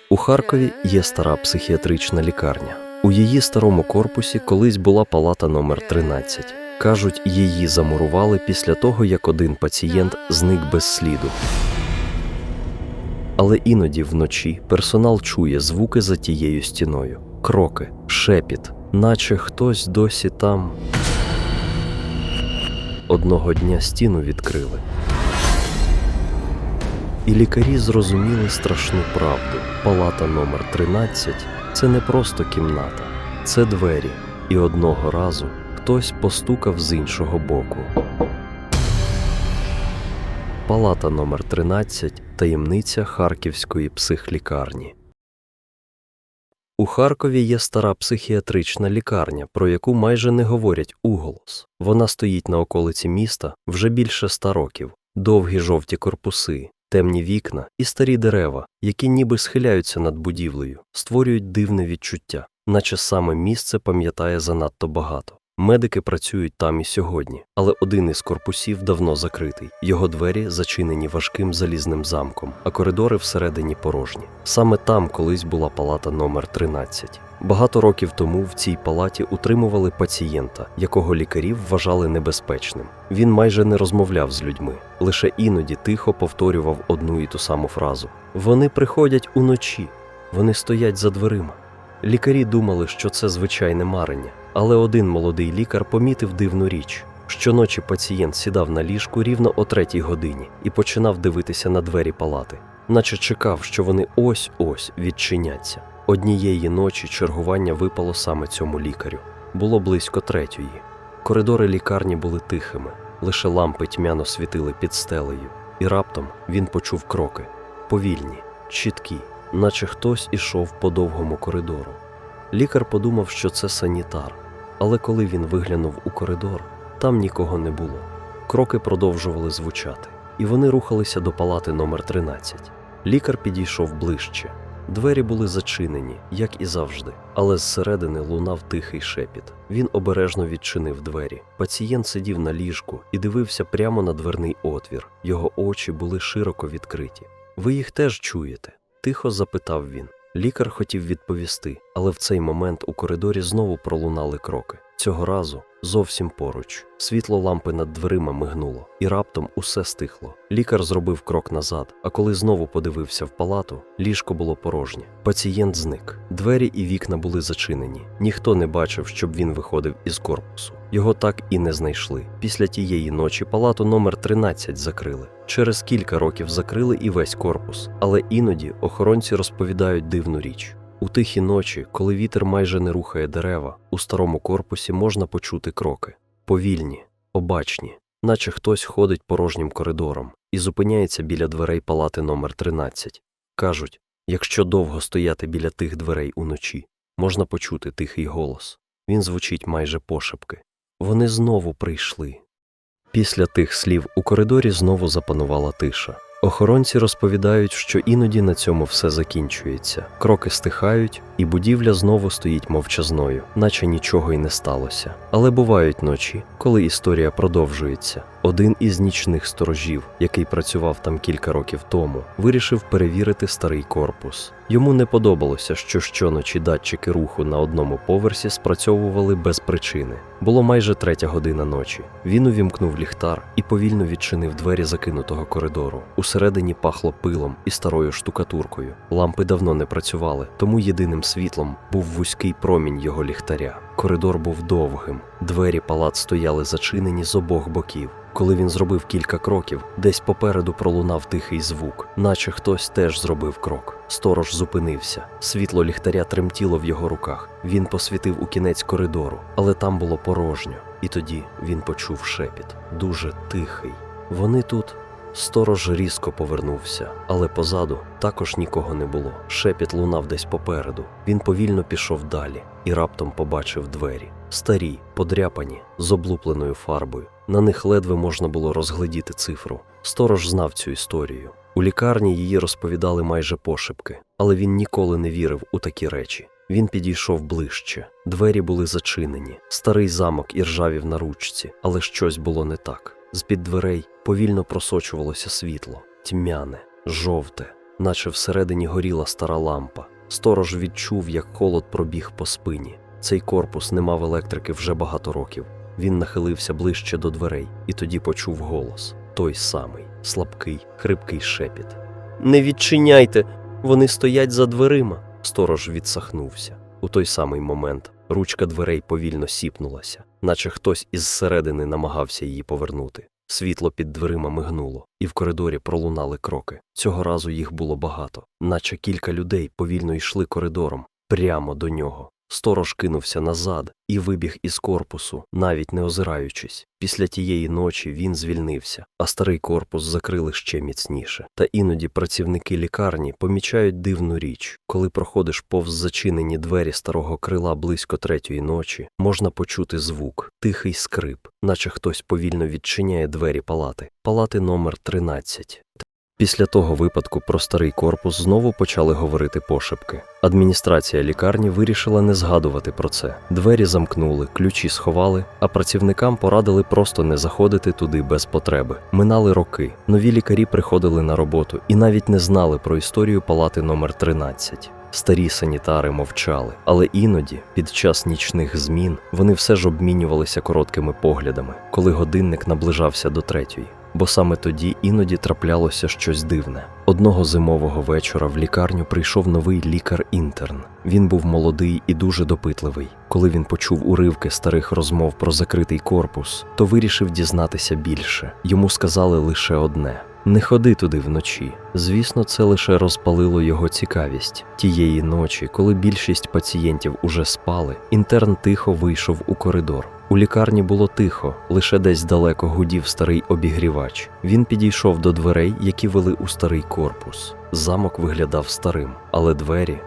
У Харкові є стара психіатрична лікарня. У її старому корпусі колись була палата номер 13. Кажуть, її замурували після того, як один пацієнт зник без сліду. Але іноді вночі персонал чує звуки за тією стіною. Кроки, шепіт, наче хтось досі там. Одного дня стіну відкрили. І лікарі зрозуміли страшну правду. Палата номер 13 – це не просто кімната, це двері. І одного разу хтось постукав з іншого боку. Палата номер 13 – таємниця Харківської психлікарні. У Харкові є стара психіатрична лікарня, про яку майже не говорять уголос. Вона стоїть на околиці міста вже більше 100 років. Довгі жовті корпуси, темні вікна і старі дерева, які ніби схиляються над будівлею, створюють дивне відчуття, наче саме місце пам'ятає занадто багато. Медики працюють там і сьогодні, але один із корпусів давно закритий. Його двері зачинені важким залізним замком, а коридори всередині порожні. Саме там колись була палата номер 13. Багато років тому в цій палаті утримували пацієнта, якого лікарі вважали небезпечним. Він майже не розмовляв з людьми, лише іноді тихо повторював одну і ту саму фразу. «Вони приходять уночі, вони стоять за дверима». Лікарі думали, що це звичайне марення. Але один молодий лікар помітив дивну річ. Щоночі пацієнт сідав на ліжку рівно о 3-й годині і починав дивитися на двері палати, наче чекав, що вони ось-ось відчиняться. Однієї ночі чергування випало саме цьому лікарю. Було близько 3-ї. Коридори лікарні були тихими, лише лампи тьмяно світили під стелею. І раптом він почув кроки. Повільні, чіткі, наче хтось ішов по довгому коридору. Лікар подумав, що це санітар, але коли він виглянув у коридор, там нікого не було. Кроки продовжували звучати, і вони рухалися до палати номер 13. Лікар підійшов ближче. Двері були зачинені, як і завжди, але зсередини лунав тихий шепіт. Він обережно відчинив двері. Пацієнт сидів на ліжку і дивився прямо на дверний отвір. Його очі були широко відкриті. «Ви їх теж чуєте?» – тихо запитав він. Лікар хотів відповісти, але в цей момент у коридорі знову пролунали кроки. Цього разу зовсім поруч. Світло лампи над дверима мигнуло, і раптом усе стихло. Лікар зробив крок назад, а коли знову подивився в палату, ліжко було порожнє. Пацієнт зник. Двері і вікна були зачинені. Ніхто не бачив, щоб він виходив із корпусу. Його так і не знайшли. Після тієї ночі палату номер 13 закрили. Через кілька років закрили і весь корпус. Але іноді охоронці розповідають дивну річ. У тихі ночі, коли вітер майже не рухає дерева, у старому корпусі можна почути кроки. Повільні, обачні, наче хтось ходить порожнім коридором і зупиняється біля дверей палати номер 13. Кажуть, якщо довго стояти біля тих дверей уночі, можна почути тихий голос. Він звучить майже пошепки. Вони знову прийшли. Після тих слів у коридорі знову запанувала тиша. Охоронці розповідають, що іноді на цьому все закінчується. Кроки стихають, і будівля знову стоїть мовчазною, наче нічого й не сталося. Але бувають ночі, коли історія продовжується. Один із нічних сторожів, який працював там кілька років тому, вирішив перевірити старий корпус. Йому не подобалося, що щоночі датчики руху на одному поверсі спрацьовували без причини. Було майже 3-я година ночі. Він увімкнув ліхтар і повільно відчинив двері закинутого коридору. Усередині пахло пилом і старою штукатуркою. Лампи давно не працювали, тому єдиним світлом був вузький промінь його ліхтаря. Коридор був довгим. Двері палат стояли зачинені з обох боків. Коли він зробив кілька кроків, десь попереду пролунав тихий звук, наче хтось теж зробив крок. Сторож зупинився. Світло ліхтаря тремтіло в його руках. Він посвітив у кінець коридору, але там було порожньо. І тоді він почув шепіт. Дуже тихий. «Вони тут?» Сторож різко повернувся, але позаду також нікого не було. Шепіт лунав десь попереду. Він повільно пішов далі і раптом побачив двері. Старі, подряпані, з облупленою фарбою. На них ледве можна було розгледіти цифру. Сторож знав цю історію. У лікарні її розповідали майже пошепки, але він ніколи не вірив у такі речі. Він підійшов ближче. Двері були зачинені. Старий замок іржавів на ручці, але щось було не так. З-під дверей повільно просочувалося світло, тьмяне, жовте, наче всередині горіла стара лампа. Сторож відчув, як холод пробіг по спині. Цей корпус не мав електрики вже багато років. Він нахилився ближче до дверей і тоді почув голос. Той самий, слабкий, хрипкий шепіт. «Не відчиняйте! Вони стоять за дверима!» Сторож відсахнувся. У той самий момент ручка дверей повільно сіпнулася, наче хтось із середини намагався її повернути. Світло під дверима мигнуло, і в коридорі пролунали кроки. Цього разу їх було багато, наче кілька людей повільно йшли коридором, прямо до нього. Сторож кинувся назад і вибіг із корпусу, навіть не озираючись. Після тієї ночі він звільнився, а старий корпус закрили ще міцніше. Та іноді працівники лікарні помічають дивну річ. Коли проходиш повз зачинені двері старого крила близько 3-ї ночі, можна почути звук, тихий скрип, наче хтось повільно відчиняє двері палати номер 13. Після того випадку про старий корпус знову почали говорити пошепки. Адміністрація лікарні вирішила не згадувати про це. Двері замкнули, ключі сховали, а працівникам порадили просто не заходити туди без потреби. Минали роки. Нові лікарі приходили на роботу і навіть не знали про історію палати номер 13. Старі санітари мовчали, але іноді, під час нічних змін, вони все ж обмінювалися короткими поглядами, коли годинник наближався до 3-ї. Бо саме тоді іноді траплялося щось дивне. Одного зимового вечора в лікарню прийшов новий лікар-інтерн. Він був молодий і дуже допитливий. Коли він почув уривки старих розмов про закритий корпус, то вирішив дізнатися більше. Йому сказали лише одне – не ходи туди вночі. Звісно, це лише розпалило його цікавість. Тієї ночі, коли більшість пацієнтів уже спали, інтерн тихо вийшов у коридор. У лікарні було тихо, лише десь далеко гудів старий обігрівач. Він підійшов до дверей, які вели у старий корпус. Замок виглядав старим, але двері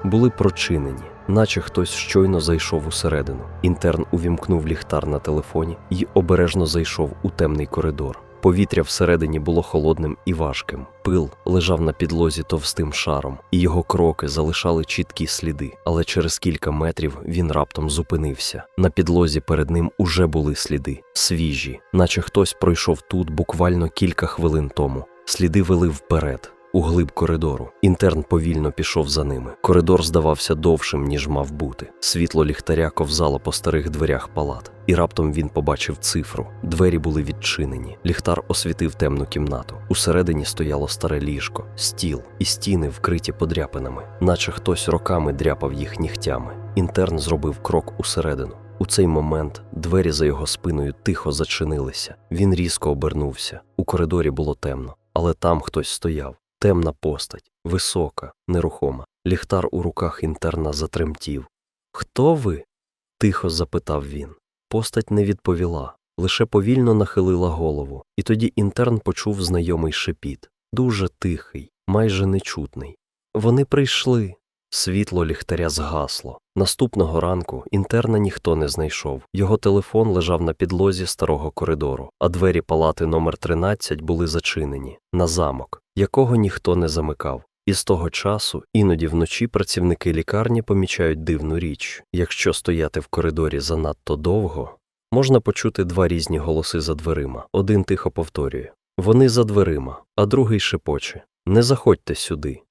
були прочинені, наче хтось щойно зайшов усередину. Інтерн увімкнув ліхтар на телефоні і обережно зайшов у темний коридор. Повітря всередині було холодним і важким. Пил лежав на підлозі товстим шаром, і його кроки залишали чіткі сліди. Але через кілька метрів він раптом зупинився. На підлозі перед ним уже були сліди, свіжі, наче хтось пройшов тут буквально кілька хвилин тому. Сліди вели вперед, у глиб коридору. Інтерн повільно пішов за ними. Коридор здавався довшим, ніж мав бути. Світло ліхтаря ковзало по старих дверях палат. І раптом він побачив цифру. Двері були відчинені. Ліхтар освітив темну кімнату. Усередині стояло старе ліжко, стіл і стіни вкриті подряпинами, наче хтось роками дряпав їх нігтями. Інтерн зробив крок усередину. У цей момент двері за його спиною тихо зачинилися. Він різко обернувся. У коридорі було темно, але там хтось стояв. Темна постать, висока, нерухома. Ліхтар у руках інтерна затремтів. «Хто ви?» – тихо запитав він. Постать не відповіла, лише повільно нахилила голову. І тоді інтерн почув знайомий шепіт. Дуже тихий, майже нечутний. «Вони прийшли!» Світло ліхтаря згасло. Наступного ранку інтерна ніхто не знайшов. Його телефон лежав на підлозі старого коридору, а двері палати номер 13 були зачинені на замок, якого ніхто не замикав. І з того часу іноді вночі працівники лікарні помічають дивну річ. Якщо стояти в коридорі занадто довго, можна почути два різні голоси за дверима. Один тихо повторює «Вони за дверима», а другий шепоче «Не заходьте сюди».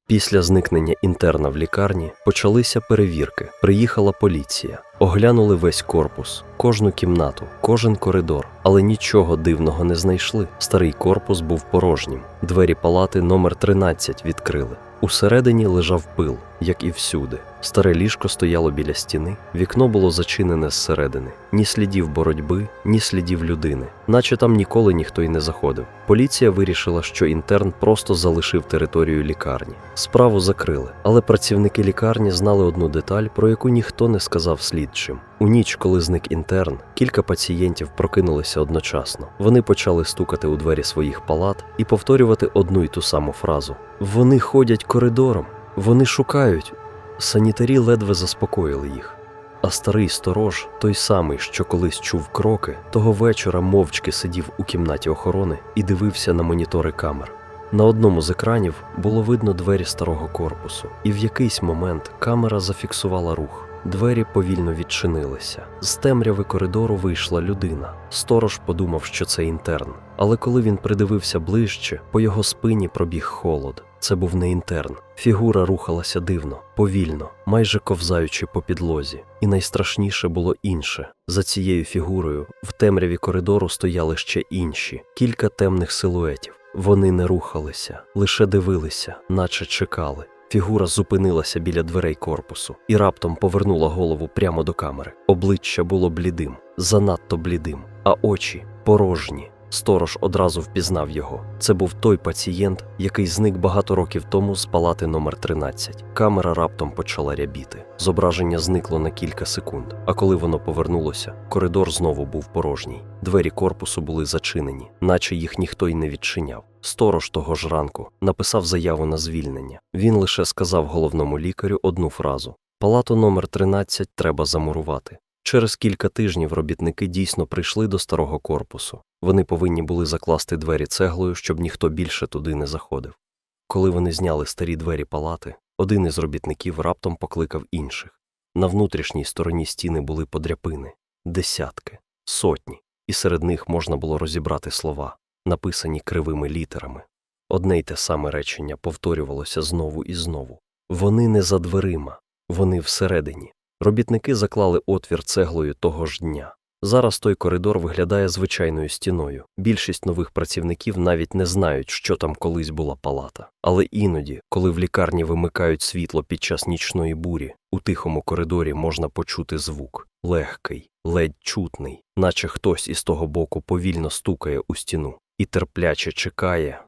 Після зникнення інтерна в лікарні почалися перевірки. Приїхала поліція. Оглянули весь корпус, кожну кімнату, кожен коридор, але нічого дивного не знайшли. Старий корпус був порожнім. Двері палати номер 13 відкрили. Усередині лежав пил, як і всюди. Старе ліжко стояло біля стіни, вікно було зачинене зсередини. Ні слідів боротьби, ні слідів людини. Наче там ніколи ніхто й не заходив. Поліція вирішила, що інтерн просто залишив територію лікарні. Справу закрили, але працівники лікарні знали одну деталь, про яку ніхто не сказав слідчим. У ніч, коли зник інтерн, кілька пацієнтів прокинулися одночасно. Вони почали стукати у двері своїх палат і повторювати одну й ту саму фразу. «Вони ходять коридором! Вони шукають!» Санітарі ледве заспокоїли їх. А старий сторож, той самий, що колись чув кроки, того вечора мовчки сидів у кімнаті охорони і дивився на монітори камер. На одному з екранів було видно двері старого корпусу, і в якийсь момент камера зафіксувала рух. Двері повільно відчинилися. З темряви коридору вийшла людина. Сторож подумав, що це інтерн. Але коли він придивився ближче, по його спині пробіг холод. Це був не інтерн. Фігура рухалася дивно, повільно, майже ковзаючи по підлозі. І найстрашніше було інше. За цією фігурою в темряві коридору стояли ще інші, кілька темних силуетів. Вони не рухалися, лише дивилися, наче чекали. Фігура зупинилася біля дверей корпусу і раптом повернула голову прямо до камери. Обличчя було блідим, занадто блідим, а очі порожні. Сторож одразу впізнав його. Це був той пацієнт, який зник багато років тому з палати номер 13. Камера раптом почала рябіти. Зображення зникло на кілька секунд, а коли воно повернулося, коридор знову був порожній. Двері корпусу були зачинені, наче їх ніхто й не відчиняв. Сторож того ж ранку написав заяву на звільнення. Він лише сказав головному лікарю одну фразу: «Палату номер 13 треба замурувати». Через кілька тижнів робітники дійсно прийшли до старого корпусу. Вони повинні були закласти двері цеглою, щоб ніхто більше туди не заходив. Коли вони зняли старі двері палати, один із робітників раптом покликав інших. На внутрішній стороні стіни були подряпини. Десятки, сотні. І серед них можна було розібрати слова, написані кривими літерами. Одне й те саме речення повторювалося знову і знову. Вони не за дверима, вони всередині. Робітники заклали отвір цеглою того ж дня. Зараз той коридор виглядає звичайною стіною. Більшість нових працівників навіть не знають, що там колись була палата. Але іноді, коли в лікарні вимикають світло під час нічної бурі, у тихому коридорі можна почути звук. Легкий, ледь чутний, наче хтось із того боку повільно стукає у стіну і терпляче чекає.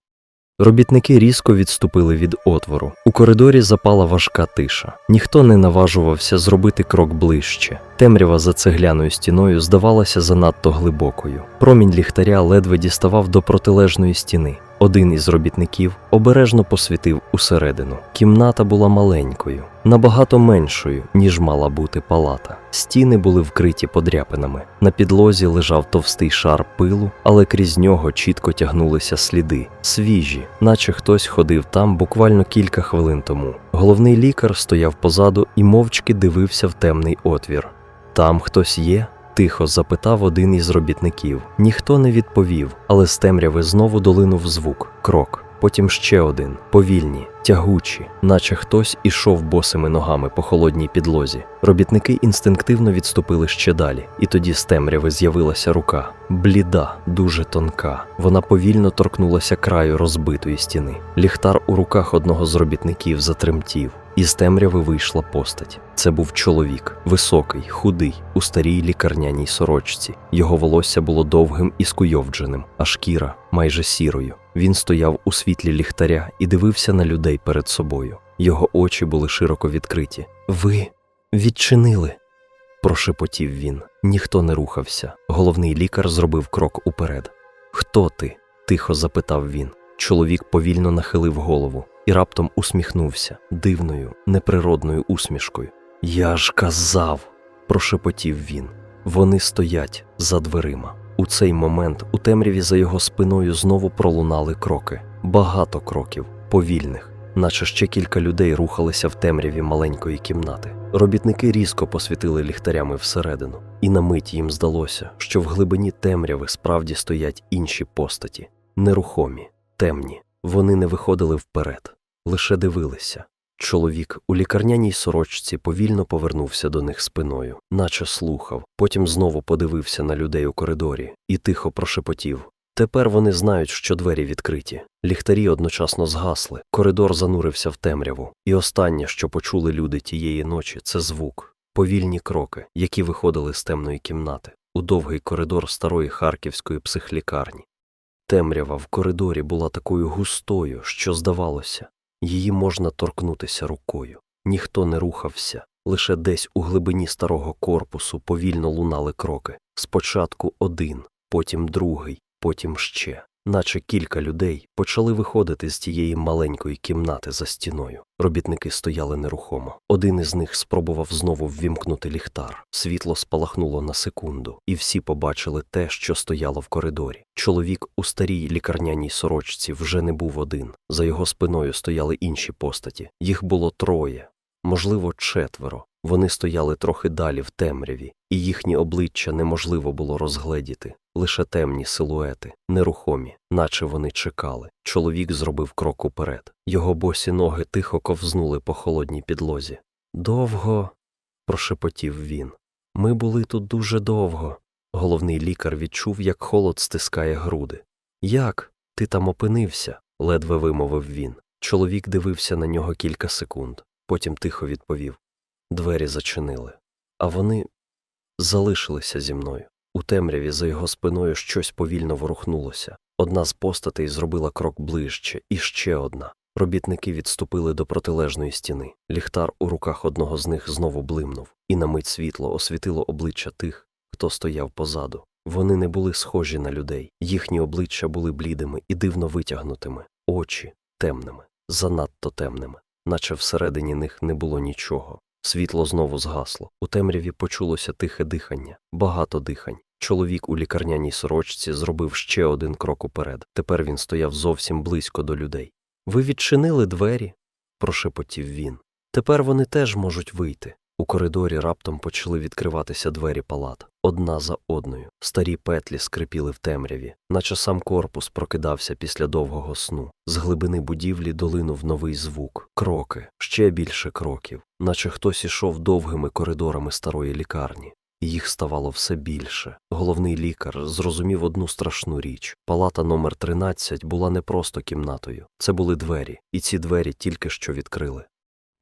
Робітники різко відступили від отвору. У коридорі запала важка тиша. Ніхто не наважувався зробити крок ближче. Темрява за цегляною стіною здавалася занадто глибокою. Промінь ліхтаря ледве діставав до протилежної стіни. Один із робітників обережно посвітив усередину. Кімната була маленькою, набагато меншою, ніж мала бути палата. Стіни були вкриті подряпинами. На підлозі лежав товстий шар пилу, але крізь нього чітко тягнулися сліди. Свіжі, наче хтось ходив там буквально кілька хвилин тому. Головний лікар стояв позаду і мовчки дивився в темний отвір. «Там хтось є?» – тихо запитав один із робітників. Ніхто не відповів, але з темряви знову долинув звук. Крок. Потім ще один. Повільні, тягучі, наче хтось ішов босими ногами по холодній підлозі. Робітники інстинктивно відступили ще далі. І тоді з темряви з'явилася рука. Бліда, дуже тонка. Вона повільно торкнулася краю розбитої стіни. Ліхтар у руках одного з робітників затремтів. Із темряви вийшла постать. Це був чоловік, високий, худий, у старій лікарняній сорочці. Його волосся було довгим і скуйовдженим, а шкіра майже сірою. Він стояв у світлі ліхтаря і дивився на людей перед собою. Його очі були широко відкриті. «Ви відчинили!» – прошепотів він. Ніхто не рухався. Головний лікар зробив крок уперед. «Хто ти?» – тихо запитав він. Чоловік повільно нахилив голову і раптом усміхнувся дивною, неприродною усмішкою. «Я ж казав!» – прошепотів він. «Вони стоять за дверима». У цей момент у темряві за його спиною знову пролунали кроки. Багато кроків, повільних, наче ще кілька людей рухалися в темряві маленької кімнати. Робітники різко посвітили ліхтарями всередину, і на мить їм здалося, що в глибині темряви справді стоять інші постаті. Нерухомі, темні. Вони не виходили вперед, лише дивилися. Чоловік у лікарняній сорочці повільно повернувся до них спиною, наче слухав, потім знову подивився на людей у коридорі і тихо прошепотів. Тепер вони знають, що двері відкриті. Ліхтарі одночасно згасли, коридор занурився в темряву. І останнє, що почули люди тієї ночі, це звук. Повільні кроки, які виходили з темної кімнати, у довгий коридор старої харківської психлікарні. Темрява в коридорі була такою густою, що здавалося, її можна торкнутися рукою. Ніхто не рухався, лише десь у глибині старого корпусу повільно лунали кроки. Спочатку один, потім другий, потім ще. Наче кілька людей почали виходити з тієї маленької кімнати за стіною. Робітники стояли нерухомо. Один із них спробував знову ввімкнути ліхтар. Світло спалахнуло на секунду, і всі побачили те, що стояло в коридорі. Чоловік у старій лікарняній сорочці вже не був один. За його спиною стояли інші постаті. Їх було троє. можливо, 4. Вони стояли трохи далі в темряві, і їхні обличчя неможливо було розгледіти. Лише темні силуети, нерухомі, наче вони чекали. Чоловік зробив крок уперед. Його босі ноги тихо ковзнули по холодній підлозі. «Довго?» – прошепотів він. «Ми були тут дуже довго». Головний лікар відчув, як холод стискає груди. «Як? Ти там опинився?» – ледве вимовив він. Чоловік дивився на нього кілька секунд, потім тихо відповів. Двері зачинили. А вони залишилися зі мною. У темряві за його спиною щось повільно ворухнулося. Одна з постатей зробила крок ближче, і ще одна. Робітники відступили до протилежної стіни. Ліхтар у руках одного з них знову блимнув, і на мить світло освітило обличчя тих, хто стояв позаду. Вони не були схожі на людей. Їхні обличчя були блідими і дивно витягнутими, очі темними, занадто темними, наче всередині них не було нічого. Світло знову згасло. У темряві почулося тихе дихання, багато дихань. Чоловік у лікарняній сорочці зробив ще один крок уперед. Тепер він стояв зовсім близько до людей. «Ви відчинили двері?» – прошепотів він. «Тепер вони теж можуть вийти». У коридорі раптом почали відкриватися двері палат, одна за одною. Старі петлі скрипіли в темряві, наче сам корпус прокидався після довгого сну. З глибини будівлі долинув новий звук. Кроки, ще більше кроків, наче хтось ішов довгими коридорами старої лікарні. І їх ставало все більше. Головний лікар зрозумів одну страшну річ. Палата номер 13 була не просто кімнатою. Це були двері, і ці двері тільки що відкрили.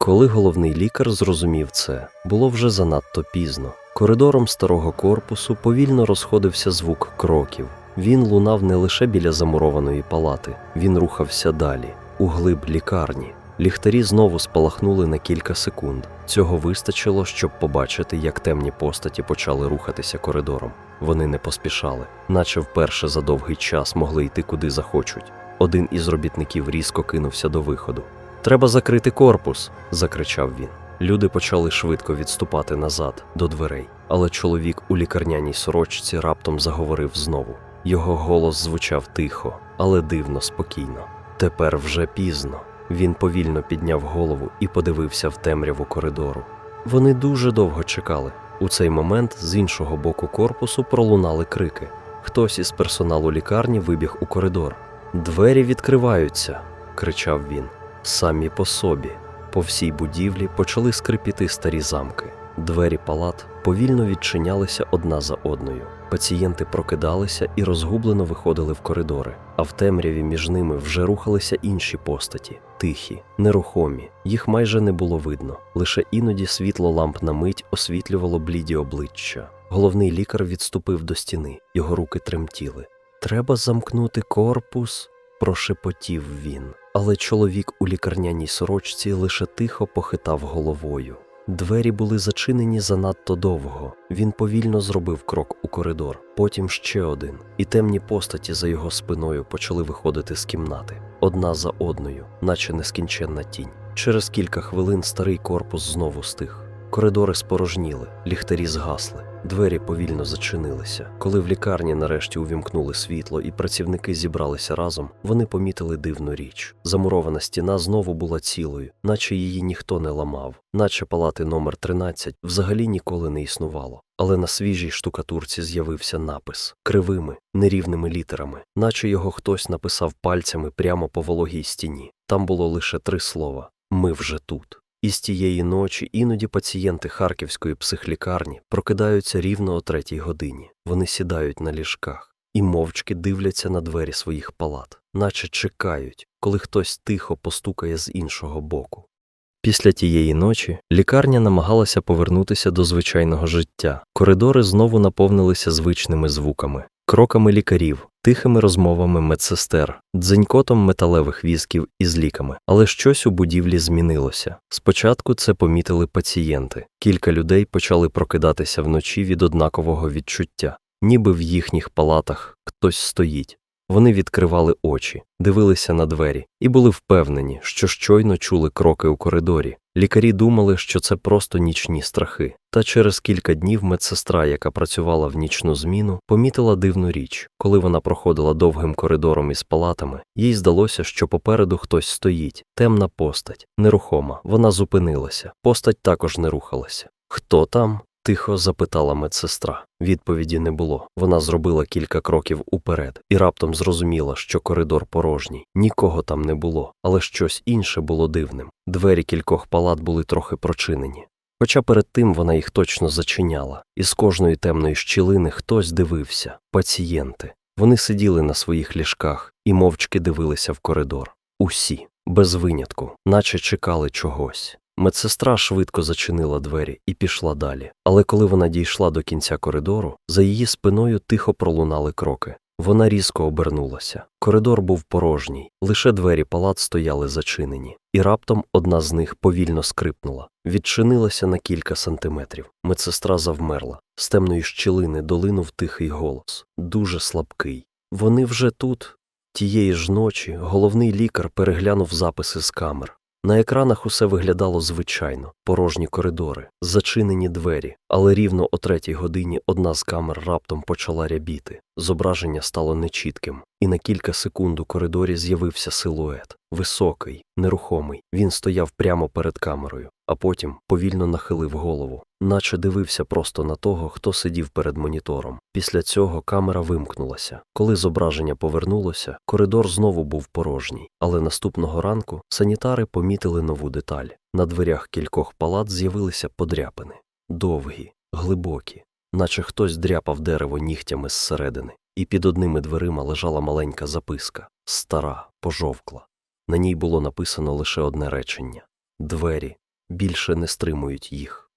Коли головний лікар зрозумів це, було вже занадто пізно. Коридором старого корпусу повільно розходився звук кроків. Він лунав не лише біля замурованої палати, він рухався далі, у глиб лікарні. Ліхтарі знову спалахнули на кілька секунд. Цього вистачило, щоб побачити, як темні постаті почали рухатися коридором. Вони не поспішали, наче вперше за довгий час могли йти куди захочуть. Один із робітників різко кинувся до виходу. «Треба закрити корпус!» – закричав він. Люди почали швидко відступати назад, до дверей. Але чоловік у лікарняній сорочці раптом заговорив знову. Його голос звучав тихо, але дивно спокійно. «Тепер вже пізно». Він повільно підняв голову і подивився в темряву коридору. Вони дуже довго чекали. У цей момент з іншого боку корпусу пролунали крики. Хтось із персоналу лікарні вибіг у коридор. «Двері відкриваються!» – кричав він. Самі по собі. По всій будівлі почали скрипіти старі замки. Двері палат повільно відчинялися одна за одною. Пацієнти прокидалися і розгублено виходили в коридори, а в темряві між ними вже рухалися інші постаті. Тихі, нерухомі, їх майже не було видно. Лише іноді світло ламп на мить освітлювало бліді обличчя. Головний лікар відступив до стіни, його руки тремтіли. «Треба замкнути корпус», – прошепотів він. Але чоловік у лікарняній сорочці лише тихо похитав головою. Двері були зачинені занадто довго. Він повільно зробив крок у коридор, потім ще один. І темні постаті за його спиною почали виходити з кімнати. Одна за одною, наче нескінченна тінь. Через кілька хвилин старий корпус знову стих. Коридори спорожніли, ліхтарі згасли, двері повільно зачинилися. Коли в лікарні нарешті увімкнули світло і працівники зібралися разом, вони помітили дивну річ. Замурована стіна знову була цілою, наче її ніхто не ламав, наче палати номер 13 взагалі ніколи не існувало. Але на свіжій штукатурці з'явився напис кривими, нерівними літерами, наче його хтось написав пальцями прямо по вологій стіні. Там було лише 3 слова «Ми вже тут». І з тієї ночі іноді пацієнти Харківської психлікарні прокидаються рівно о 3-й годині. Вони сідають на ліжках і мовчки дивляться на двері своїх палат, наче чекають, коли хтось тихо постукає з іншого боку. Після тієї ночі лікарня намагалася повернутися до звичайного життя. Коридори знову наповнилися звичними звуками, кроками лікарів, тихими розмовами медсестер, дзенькотом металевих візків із ліками. Але щось у будівлі змінилося. Спочатку це помітили пацієнти. Кілька людей почали прокидатися вночі від однакового відчуття, ніби в їхніх палатах хтось стоїть. Вони відкривали очі, дивилися на двері і були впевнені, що щойно чули кроки у коридорі. Лікарі думали, що це просто нічні страхи. Та через кілька днів медсестра, яка працювала в нічну зміну, помітила дивну річ. Коли вона проходила довгим коридором із палатами, їй здалося, що попереду хтось стоїть. Темна постать, нерухома. Вона зупинилася. Постать також не рухалася. «Хто там?» – тихо запитала медсестра. Відповіді не було. Вона зробила кілька кроків уперед і раптом зрозуміла, що коридор порожній. Нікого там не було, але щось інше було дивним. Двері кількох палат були трохи прочинені. Хоча перед тим вона їх точно зачиняла. Із кожної темної щілини хтось дивився. Пацієнти. Вони сиділи на своїх ліжках і мовчки дивилися в коридор. Усі, без винятку, наче чекали чогось. Медсестра швидко зачинила двері і пішла далі. Але коли вона дійшла до кінця коридору, за її спиною тихо пролунали кроки. Вона різко обернулася. Коридор був порожній, лише двері палат стояли зачинені. І раптом одна з них повільно скрипнула. Відчинилася на кілька сантиметрів. Медсестра завмерла. З темної щілини долинув тихий голос. Дуже слабкий. «Вони вже тут?» Тієї ж ночі головний лікар переглянув записи з камер. На екранах усе виглядало звичайно. Порожні коридори, зачинені двері. Але рівно о 3-й годині одна з камер раптом почала рябіти. Зображення стало нечітким. І на кілька секунд у коридорі з'явився силует. Високий, нерухомий. Він стояв прямо перед камерою, а потім повільно нахилив голову, наче дивився просто на того, хто сидів перед монітором. Після цього камера вимкнулася. Коли зображення повернулося, коридор знову був порожній. Але наступного ранку санітари помітили нову деталь. На дверях кількох палат з'явилися подряпини. Довгі, глибокі, наче хтось дряпав дерево нігтями зсередини. І під одними дверима лежала маленька записка. Стара, пожовкла. На ній було написано лише одне речення. «Двері більше не стримують їх».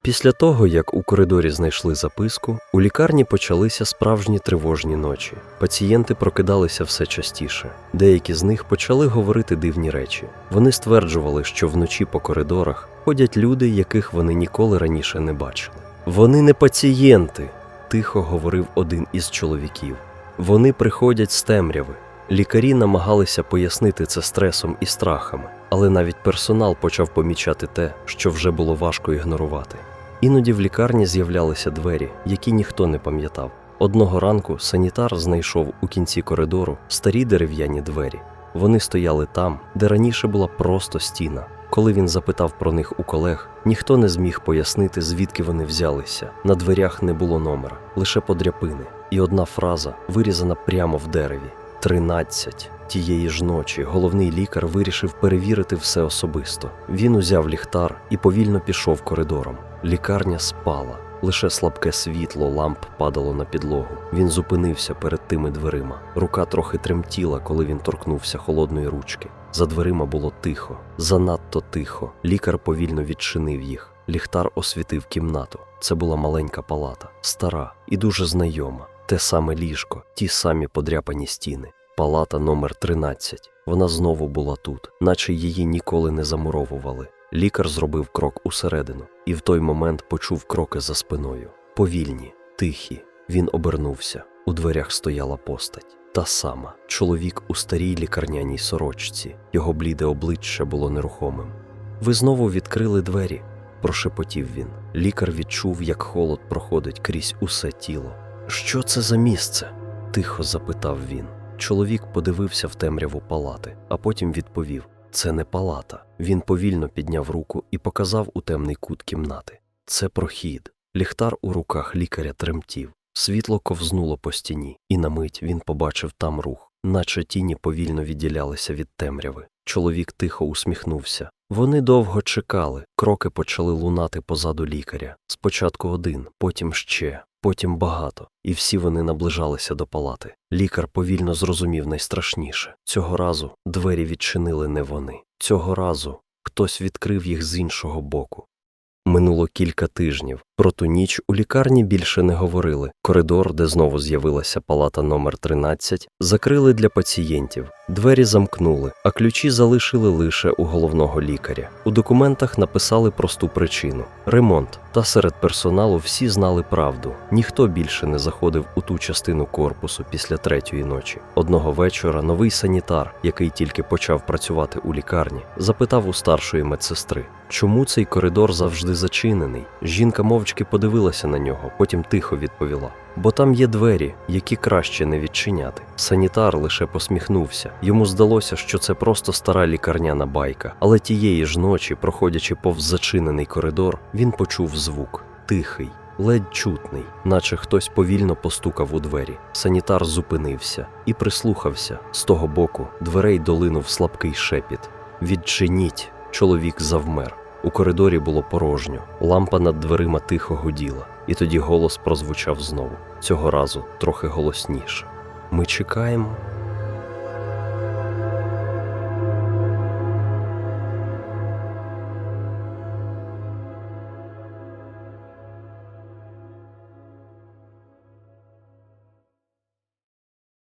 Після того, як у коридорі знайшли записку, у лікарні почалися справжні тривожні ночі. Пацієнти прокидалися все частіше. Деякі з них почали говорити дивні речі. Вони стверджували, що вночі по коридорах ходять люди, яких вони ніколи раніше не бачили. «Вони не пацієнти», – тихо говорив один із чоловіків. «Вони приходять з темряви». Лікарі намагалися пояснити це стресом і страхами, але навіть персонал почав помічати те, що вже було важко ігнорувати. Іноді в лікарні з'являлися двері, які ніхто не пам'ятав. Одного ранку санітар знайшов у кінці коридору старі дерев'яні двері. Вони стояли там, де раніше була просто стіна. Коли він запитав про них у колег, ніхто не зміг пояснити, звідки вони взялися. На дверях не було номера, лише подряпини. І одна фраза, вирізана прямо в дереві. 13. Тієї ж ночі головний лікар вирішив перевірити все особисто. Він узяв ліхтар і повільно пішов коридором. Лікарня спала. Лише слабке світло ламп падало на підлогу. Він зупинився перед тими дверима. Рука трохи тремтіла, коли він торкнувся холодної ручки. За дверима було тихо. Занадто тихо. Лікар повільно відчинив їх. Ліхтар освітив кімнату. Це була маленька палата. Стара і дуже знайома. Те саме ліжко, ті самі подряпані стіни. Палата номер 13. Вона знову була тут, наче її ніколи не замуровували. Лікар зробив крок усередину, і в той момент почув кроки за спиною. Повільні, тихі. Він обернувся. У дверях стояла постать. Та сама. Чоловік у старій лікарняній сорочці. Його бліде обличчя було нерухомим. «Ви знову відкрили двері», – прошепотів він. Лікар відчув, як холод проходить крізь усе тіло. «Що це за місце?» – тихо запитав він. Чоловік подивився в темряву палати, а потім відповів: «Це не палата». Він повільно підняв руку і показав у темний кут кімнати. «Це прохід». Ліхтар у руках лікаря тремтів. Світло ковзнуло по стіні, і на мить він побачив там рух, наче тіні повільно відділялися від темряви. Чоловік тихо усміхнувся. Вони довго чекали. Кроки почали лунати позаду лікаря. Спочатку один, потім ще, потім багато. І всі вони наближалися до палати. Лікар повільно зрозумів найстрашніше. Цього разу двері відчинили не вони. Цього разу хтось відкрив їх з іншого боку. Минуло кілька тижнів. Про ту ніч у лікарні більше не говорили. Коридор, де знову з'явилася палата номер 13, закрили для пацієнтів. Двері замкнули, а ключі залишили лише у головного лікаря. У документах написали просту причину – ремонт. Та серед персоналу всі знали правду. Ніхто більше не заходив у ту частину корпусу після 3-ї ночі. Одного вечора новий санітар, який тільки почав працювати у лікарні, запитав у старшої медсестри, чому цей коридор завжди зачинений. Жінка мовчки подивилася на нього, потім тихо відповіла: бо там є двері, які краще не відчиняти. Санітар лише посміхнувся. Йому здалося, що це просто стара лікарняна байка. Але тієї ж ночі, проходячи повз зачинений коридор, він почув звук. Тихий, ледь чутний, наче хтось повільно постукав у двері. Санітар зупинився і прислухався. З того боку дверей долинув слабкий шепіт. «Відчиніть!» Чоловік завмер. У коридорі було порожньо. Лампа над дверима тихо гуділа. І тоді голос прозвучав знову. Цього разу трохи голосніше. «Ми чекаємо».